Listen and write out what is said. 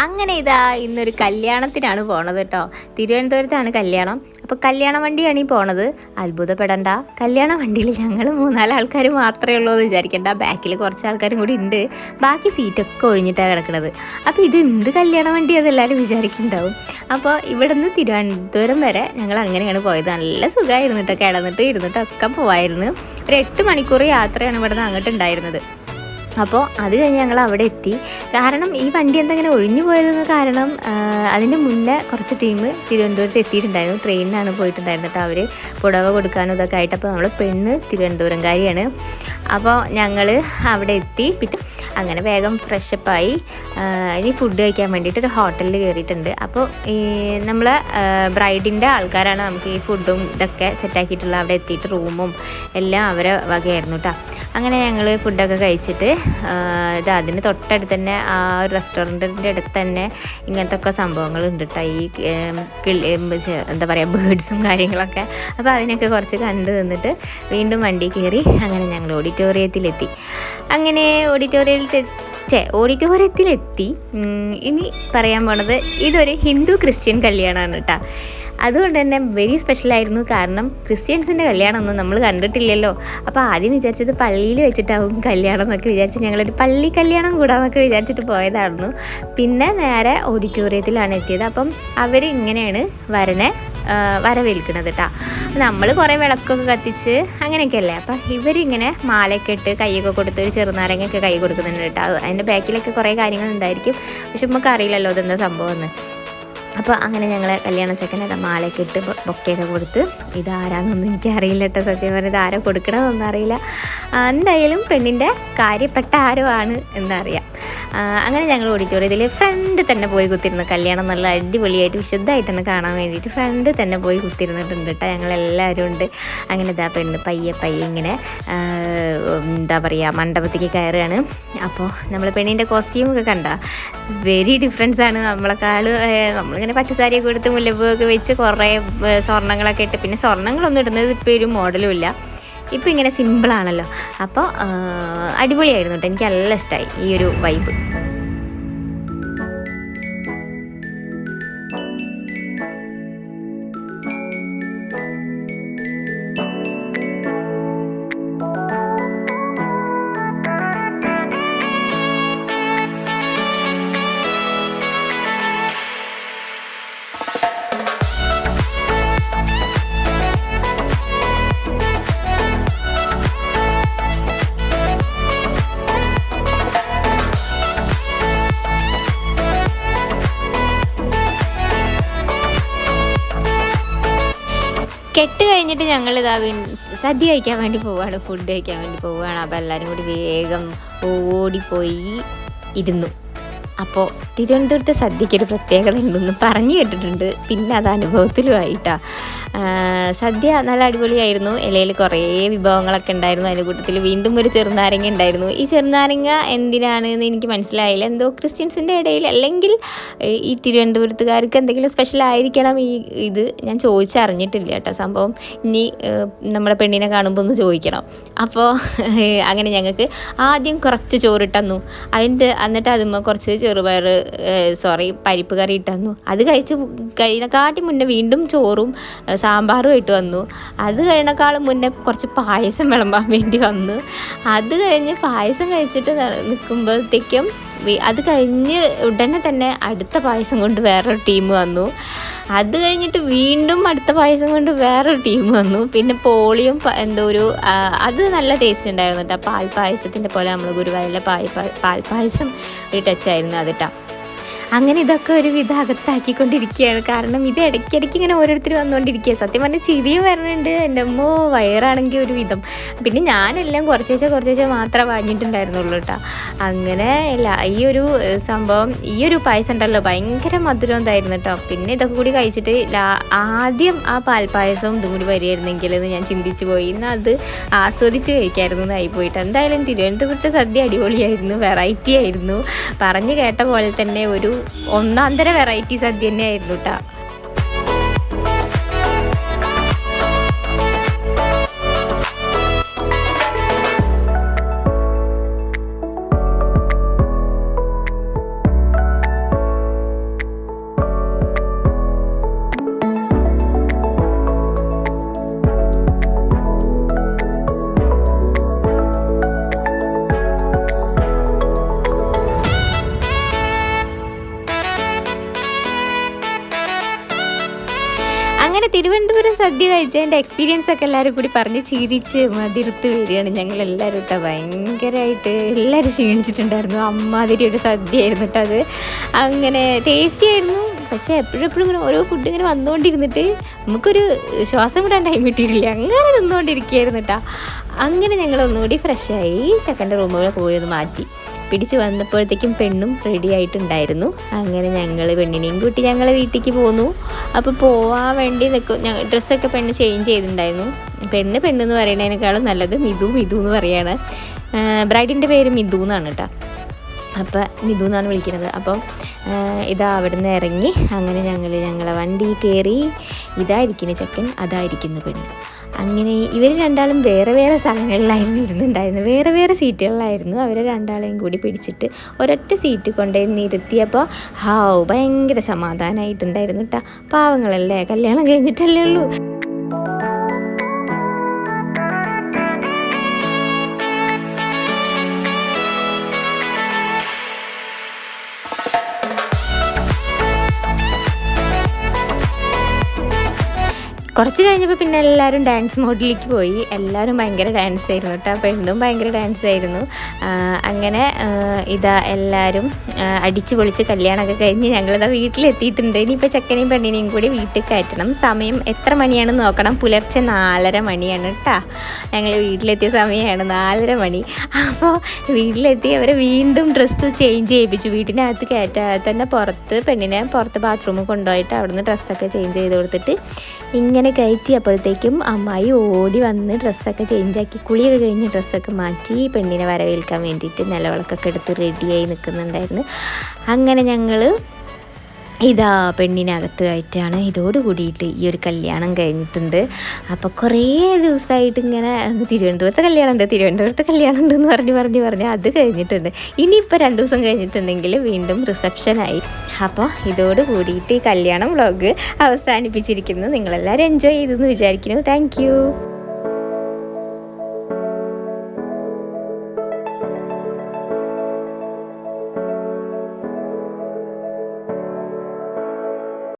അങ്ങനെ ഇതാ ഇന്നൊരു കല്യാണത്തിനാണ് പോണത് കേട്ടോ. തിരുവനന്തപുരത്താണ് കല്യാണം. അപ്പോൾ കല്യാണ വണ്ടിയാണ് ഈ പോണത്. അത്ഭുതപ്പെടണ്ട, കല്യാണ വണ്ടിയിൽ ഞങ്ങൾ 3-4 ആൾക്കാർ മാത്രമേ ഉള്ളൂ എന്ന് വിചാരിക്കേണ്ട. ബാക്കിൽ കുറച്ച് ആൾക്കാരും കൂടി ഉണ്ട്. ബാക്കി സീറ്റൊക്കെ ഒഴിഞ്ഞിട്ടാണ് കിടക്കുന്നത്. അപ്പോൾ ഇത് എന്ത് കല്യാണ വണ്ടി അതെല്ലാവരും വിചാരിക്കുന്നുണ്ടാവും. അപ്പോൾ ഇവിടെ നിന്ന് തിരുവനന്തപുരം വരെ ഞങ്ങൾ അങ്ങനെയാണ് പോയത്. നല്ല സുഖമായിരുന്നു കേട്ടോ, കിടന്നിട്ട് ഇരുന്നിട്ടൊക്കെ പോവായിരുന്നു. ഒരു 8 മണിക്കൂർ യാത്രയാണ് ഇവിടെ നിന്ന് അങ്ങോട്ട് ഉണ്ടായിരുന്നത്. അപ്പോൾ അത് കഴിഞ്ഞ് ഞങ്ങൾ അവിടെ എത്തി. കാരണം ഈ വണ്ടി എന്തെങ്കിലും ഒഴിഞ്ഞു പോയതെന്ന് കാരണം അതിൻ്റെ മുന്നേ കുറച്ച് ടീം തിരുവനന്തപുരത്ത് എത്തിയിട്ടുണ്ടായിരുന്നു. ട്രെയിനിനാണ് പോയിട്ടുണ്ടായിരുന്നത് കേട്ടോ. അവർ പുടവ കൊടുക്കാനും ഇതൊക്കെ ആയിട്ട്. അപ്പോൾ നമ്മൾ പെണ്ണ് തിരുവനന്തപുരംകാരിയാണ്. അപ്പോൾ ഞങ്ങൾ അവിടെ എത്തി. പിന്നെ അങ്ങനെ വേഗം ഫ്രഷപ്പായി ഇനി ഫുഡ് കഴിക്കാൻ വേണ്ടിയിട്ട് ഒരു ഹോട്ടലിൽ കയറിയിട്ടുണ്ട്. അപ്പോൾ ഈ നമ്മളെ ബ്രൈഡിൻ്റെ ആൾക്കാരാണ് നമുക്ക് ഈ ഫുഡും ഇതൊക്കെ സെറ്റാക്കിയിട്ടുള്ള. അവിടെ എത്തിയിട്ട് റൂമും എല്ലാം അവരെ വകയായിരുന്നു കേട്ടോ. അങ്ങനെ ഞങ്ങൾ ഫുഡൊക്കെ കഴിച്ചിട്ട് അതിന് തൊട്ടടുത്ത് തന്നെ ആ ഒരു റെസ്റ്റോറൻറ്റിൻ്റെ അടുത്ത് തന്നെ ഇങ്ങനത്തെ ഒക്കെ സംഭവങ്ങളുണ്ട് കേട്ടോ. ഈ എന്താ പറയുക, ബേഡ്സും കാര്യങ്ങളൊക്കെ. അപ്പോൾ അതിനൊക്കെ കുറച്ച് കണ്ടു നിന്നിട്ട് വീണ്ടും വണ്ടി കയറി അങ്ങനെ ഞങ്ങൾ ഓഡിറ്റോറിയത്തിലെത്തി. അങ്ങനെ ഓഡിറ്റോറിയത്തിലെത്തി. ഇനി പറയാൻ പോണത് ഇതൊരു ഹിന്ദു ക്രിസ്ത്യൻ കല്യാണമാണ് കേട്ടോ. അതുകൊണ്ട് തന്നെ വെരി സ്പെഷ്യലായിരുന്നു. കാരണം ക്രിസ്ത്യൻസിൻ്റെ കല്യാണമൊന്നും നമ്മൾ കണ്ടിട്ടില്ലല്ലോ. അപ്പോൾ ആദ്യം വിചാരിച്ചത് പള്ളിയിൽ വെച്ചിട്ടാവും കല്യാണം എന്നൊക്കെ വിചാരിച്ച് ഞങ്ങളൊരു പള്ളി കല്യാണം കൂടാന്നൊക്കെ വിചാരിച്ചിട്ട് പോയതായിരുന്നു. പിന്നെ നേരെ ഓഡിറ്റോറിയത്തിലാണ് എത്തിയത്. അപ്പം അവർ ഇങ്ങനെയാണ് വരവേൽക്കുന്നത് കേട്ടോ. നമ്മൾ കുറേ വിളക്കൊക്കെ കത്തിച്ച് അങ്ങനെയൊക്കെയല്ലേ. അപ്പം ഇവരിങ്ങനെ മാലയൊക്കെ ഇട്ട് കൈയൊക്കെ കൊടുത്ത് ഒരു ചെറുനാരങ്ങയൊക്കെ കൈ കൊടുക്കുന്നുണ്ട് കേട്ടോ. അതിൻ്റെ ബാക്കിലൊക്കെ കുറേ കാര്യങ്ങളുണ്ടായിരിക്കും. പക്ഷെ നമുക്ക് അറിയില്ലല്ലോ ഇതെന്താ സംഭവം എന്ന്. അപ്പോൾ അങ്ങനെ ഞങ്ങൾ കല്യാണ ചെക്കനെ മാലയൊക്കെ ഇട്ട് ബൊക്കെയൊക്കെ കൊടുത്ത്. ഇതാരാന്നൊന്നും എനിക്കറിയില്ല കേട്ടോ. സത്യം പറഞ്ഞാൽ ഇതാരോ കൊടുക്കണമെന്നൊന്നും അറിയില്ല. എന്തായാലും പെണ്ണിൻ്റെ കാര്യപ്പെട്ട ആരോ ആണ് എന്നറിയാം. അങ്ങനെ ഞങ്ങൾ ഓഡിറ്റോറിയത്തിൽ ഫ്രണ്ട് തന്നെ പോയി കുത്തിരുന്നു. കല്യാണം നല്ല അടിപൊളിയായിട്ട് വിശദമായിട്ട് തന്നെ കാണാൻ വേണ്ടിയിട്ട് ഫ്രണ്ട് തന്നെ പോയി കുത്തിരുന്നിട്ടുണ്ട് കേട്ടോ. ഞങ്ങളെല്ലാവരും ഉണ്ട്. അങ്ങനെ ഇതാ പെണ്ണ് പയ്യെ ഇങ്ങനെ എന്താ പറയുക, മണ്ഡപത്തേക്ക് കയറുകയാണ്. അപ്പോൾ നമ്മൾ പെണ്ണിൻ്റെ കോസ്റ്റ്യൂമൊക്കെ കണ്ട വെരി ഡിഫറൻസ് ആണ്. നമ്മളിങ്ങനെ പട്ടുസാരിയൊക്കെ കൊടുത്ത് മുല്ലപ്പൂവൊക്കെ വെച്ച് കുറേ സ്വർണ്ണങ്ങളൊക്കെ ഇട്ട്. പിന്നെ സ്വർണ്ണങ്ങളൊന്നും ഇടുന്നത് ഇപ്പോൾ ഒരു മോഡലും ഇല്ല. ഇപ്പോൾ ഇങ്ങനെ സിമ്പിളാണല്ലോ. അപ്പോൾ അടിപൊളിയായിരുന്നു കേട്ടോ. എനിക്ക് നല്ല ഇഷ്ടമായി ഈ ഒരു വൈബ്. കെട്ട് കഴിഞ്ഞിട്ട് ഞങ്ങളിതാ സദ്യ കഴിക്കാൻ വേണ്ടി പോവുകയാണ്, ഫുഡ് കഴിക്കാൻ വേണ്ടി പോവുകയാണ്. അപ്പോൾ എല്ലാവരും കൂടി വേഗം ഓടിപ്പോയി ഇരുന്നു. അപ്പോൾ തിരുവനന്തപുരത്തെ സദ്യക്കൊരു പ്രത്യേകത ഉണ്ടെന്ന് പറഞ്ഞു കേട്ടിട്ടുണ്ട്. പിന്നെ അത് അനുഭവത്തിലുമായിട്ടാണ്. സദ്യ നല്ല അടിപൊളിയായിരുന്നു. ഇലയിൽ കുറേ വിഭവങ്ങളൊക്കെ ഉണ്ടായിരുന്നു. അതിൻ്റെ കൂട്ടത്തിൽ വീണ്ടും ഒരു ചെറുനാരങ്ങ ഉണ്ടായിരുന്നു. ഈ ചെറുനാരങ്ങ എന്തിനാണെന്ന് എനിക്ക് മനസ്സിലായില്ല. എന്തോ ക്രിസ്ത്യൻസിൻ്റെ ഇടയിൽ അല്ലെങ്കിൽ ഈ തിരുവനന്തപുരത്തുകാർക്ക് എന്തെങ്കിലും സ്പെഷ്യൽ ആയിരിക്കണം ഇത് ഞാൻ ചോദിച്ചറിഞ്ഞിട്ടില്ല കേട്ടോ. സംഭവം ഇനി നമ്മുടെ പെണ്ണിനെ കാണുമ്പോൾ ഒന്ന് ചോദിക്കണം. അപ്പോൾ അങ്ങനെ ഞങ്ങൾക്ക് ആദ്യം കുറച്ച് ചോറിട്ടന്നു. എന്നിട്ട് അതുമ്പോൾ കുറച്ച് പരിപ്പ് കറി ഇട്ടന്നു. അത് കഴിഞ്ഞതിനെക്കാട്ടി മുന്നേ വീണ്ടും ചോറും സാമ്പാറും ആയിട്ട് വന്നു. അത് കഴിഞ്ഞേക്കാളും മുന്നേ കുറച്ച് പായസം വിളമ്പാൻ വേണ്ടി വന്നു. അത് കഴിഞ്ഞ് പായസം കഴിച്ചിട്ട് നിൽക്കുമ്പോഴത്തേക്കും അത് കഴിഞ്ഞ് ഉടനെ തന്നെ അടുത്ത പായസം കൊണ്ട് വേറൊരു ടീം വന്നു. അത് കഴിഞ്ഞിട്ട് വീണ്ടും അടുത്ത പായസം കൊണ്ട് വേറൊരു ടീം വന്നു. പിന്നെ പോളിയും അത് നല്ല ടേസ്റ്റ് ഉണ്ടായിരുന്നു കേട്ടോ. പാൽപ്പായസത്തിൻ്റെ പോലെ നമ്മൾ ഗുരുവായൂരിലെ പാൽപ്പായസം ഒരു ടച്ചായിരുന്നു അത് കേട്ടോ. അങ്ങനെ ഇതൊക്കെ ഒരു വിധം അകത്താക്കിക്കൊണ്ടിരിക്കുകയാണ്. കാരണം ഇത് ഇടയ്ക്കിടയ്ക്ക് ഇങ്ങനെ ഓരോരുത്തർ വന്നുകൊണ്ടിരിക്കുക. സത്യം പറഞ്ഞാൽ ചിരിയും വരുന്നുണ്ട്. എൻ്റെ അമ്മോ, വയറാണെങ്കിൽ ഒരു വിധം. പിന്നെ ഞാനെല്ലാം കുറച്ചേച്ച മാത്രമേ വാങ്ങിയിട്ടുണ്ടായിരുന്നുള്ളൂ കേട്ടോ. അങ്ങനെ ഈ ഒരു സംഭവം, ഈ ഒരു പായസം ഉണ്ടല്ലോ ഭയങ്കര മധുരം എന്തായിരുന്നു കേട്ടോ. പിന്നെ ഇതൊക്കെ കൂടി കഴിച്ചിട്ട് ആദ്യം ആ പാൽപ്പായസവും ഇതും കൂടി വരികയായിരുന്നെങ്കിൽ എന്ന് ഞാൻ ചിന്തിച്ചു പോയി. എന്നാൽ അത് ആസ്വദിച്ച് കഴിക്കായിരുന്നു എന്നായി പോയിട്ട്. എന്തായാലും തിരുവനന്തപുരത്തെ സദ്യ അടിപൊളിയായിരുന്നു, വെറൈറ്റി ആയിരുന്നു. പറഞ്ഞു കേട്ട പോലെ തന്നെ ഒരു ഒന്നാന്തര വെറൈറ്റി സദ്യ തന്നെയായിരുന്നു കേട്ടോ. അങ്ങനെ തിരുവനന്തപുരം സദ്യ കഴിച്ചതിൻ്റെ എക്സ്പീരിയൻസ് ഒക്കെ എല്ലാവരും കൂടി പറഞ്ഞ് ചിരിച്ച് മതിർത്ത് വരികയാണ് ഞങ്ങളെല്ലാവരും കേട്ടോ. ഭയങ്കരമായിട്ട് എല്ലാവരും ക്ഷീണിച്ചിട്ടുണ്ടായിരുന്നു. അമ്മാതിരി ഒരു സദ്യ ആയിരുന്നു കേട്ടോ അത്. അങ്ങനെ ടേസ്റ്റി ആയിരുന്നു. പക്ഷേ എപ്പോഴും ഇങ്ങനെ ഓരോ ഫുഡ് ഇങ്ങനെ വന്നുകൊണ്ടിരുന്നിട്ട് നമുക്കൊരു ശ്വാസം വിടാൻ ടൈം കിട്ടിയിട്ടില്ല. അങ്ങനെ നിന്നുകൊണ്ടിരിക്കുകയായിരുന്നു കേട്ടോ. അങ്ങനെ ഞങ്ങൾ ഒന്നുകൂടി ഫ്രഷായി ചെക്കൻ്റെ റൂമുകൾ പോയി ഒന്ന് മാറ്റി പിടിച്ച് വന്നപ്പോഴത്തേക്കും പെണ്ണും റെഡി ആയിട്ടുണ്ടായിരുന്നു. അങ്ങനെ ഞങ്ങൾ പെണ്ണിനെയും കൂട്ടി ഞങ്ങൾ വീട്ടിലേക്ക് പോന്നു. അപ്പോൾ പോവാൻ വേണ്ടി നിൽക്കും. ഡ്രസ്സൊക്കെ പെണ്ണ് ചേഞ്ച് ചെയ്തിട്ടുണ്ടായിരുന്നു. പെണ്ണെന്ന് പറയുന്നതിനേക്കാളും നല്ലത് മിതു എന്ന് പറയുകയാണ്. ബ്രൈഡിൻ്റെ പേര് മിതു എന്നാണ് കേട്ടോ. അപ്പോൾ മിതു എന്നാണ് വിളിക്കുന്നത്. അപ്പം ഇതാ അവിടെ നിന്ന് ഇറങ്ങി അങ്ങനെ ഞങ്ങളെ വണ്ടി കയറി. ഇതായിരിക്കുന്നു ചെക്കൻ, അതായിരിക്കുന്നു പെണ്ണ്. അങ്ങനെ ഇവർ രണ്ടാളും വേറെ സ്ഥലങ്ങളിലായിരുന്നു ഇരുന്നുണ്ടായിരുന്നു. വേറെ സീറ്റുകളിലായിരുന്നു. അവരെ രണ്ടാളെയും കൂടി പിടിച്ചിട്ട് ഒരൊറ്റ സീറ്റ് കൊണ്ടുപോയി നിർത്തിയപ്പോൾ ഭയങ്കര സമാധാനമായിട്ടുണ്ടായിരുന്നു കേട്ടോ. പാവങ്ങളല്ലേ, കല്യാണം കഴിഞ്ഞിട്ടല്ലേ ഉള്ളൂ. കുറച്ച് കഴിഞ്ഞപ്പോൾ പിന്നെ എല്ലാവരും ഡാൻസ് മോഡിലേക്ക് പോയി. എല്ലാവരും ഭയങ്കര ഡാൻസ് ആയിരുന്നു കേട്ടോ. പെണ്ണും ഭയങ്കര ഡാൻസ് ആയിരുന്നു. അങ്ങനെ ഇതാ എല്ലാവരും അടിച്ചു പൊളിച്ച് കല്യാണമൊക്കെ കഴിഞ്ഞ് ഞങ്ങളിതാ വീട്ടിലെത്തിയിട്ടുണ്ട്. ഇനിയിപ്പോൾ ചെക്കനെയും പെണ്ണിനെയും കൂടി വീട്ടിൽ കയറ്റണം. സമയം എത്ര മണിയാണെന്ന് നോക്കണം. പുലർച്ചെ 4:30 മണിയാണ് കേട്ടോ. ഞങ്ങൾ വീട്ടിലെത്തിയ സമയമാണ് 4:30 മണി. അപ്പോൾ വീട്ടിലെത്തി അവരെ വീണ്ടും ഡ്രസ്സ് ചേഞ്ച് ചെയ്യിപ്പിച്ചു. വീട്ടിനകത്ത് കയറ്റാതെ തന്നെ പെണ്ണിനെ പുറത്ത് ബാത്റൂമിൽ കൊണ്ടുപോയിട്ട് അവിടുന്ന് ഡ്രസ്സൊക്കെ ചേഞ്ച് ചെയ്ത് കൊടുത്തിട്ട് ഇങ്ങനെ കയറ്റിയപ്പോഴത്തേക്കും അമ്മായി ഓടി വന്ന് ഡ്രസ്സൊക്കെ ചേഞ്ചാക്കി കുളിയൊക്കെ കഴിഞ്ഞ് ഡ്രസ്സൊക്കെ മാറ്റി പെണ്ണിനെ വരവേൽക്കാൻ വേണ്ടിയിട്ട് നിലവിളക്കൊക്കെ എടുത്ത് റെഡിയായി നിൽക്കുന്നുണ്ടായിരുന്നു. അങ്ങനെ ഞങ്ങൾ ഇതാ പെണ്ണിനകത്ത് കയറ്റാണ്. ഇതോട് കൂടിയിട്ട് ഈ ഒരു കല്യാണം കഴിഞ്ഞിട്ടുണ്ട്. അപ്പോൾ കുറേ ദിവസമായിട്ട് ഇങ്ങനെ തിരുവനന്തപുരത്തെ കല്യാണം ഉണ്ട് എന്ന് പറഞ്ഞ് അത് കഴിഞ്ഞിട്ടുണ്ട്. ഇനിയിപ്പോൾ 2 ദിവസം കഴിഞ്ഞിട്ടുണ്ടെങ്കിൽ വീണ്ടും റിസപ്ഷനായി. അപ്പോൾ ഇതോട് കൂടിയിട്ട് ഈ കല്യാണം വ്ളോഗ് അവസാനിപ്പിച്ചിരിക്കുന്നു. നിങ്ങളെല്ലാവരും എൻജോയ് ചെയ്തെന്ന് വിചാരിക്കുന്നു. താങ്ക്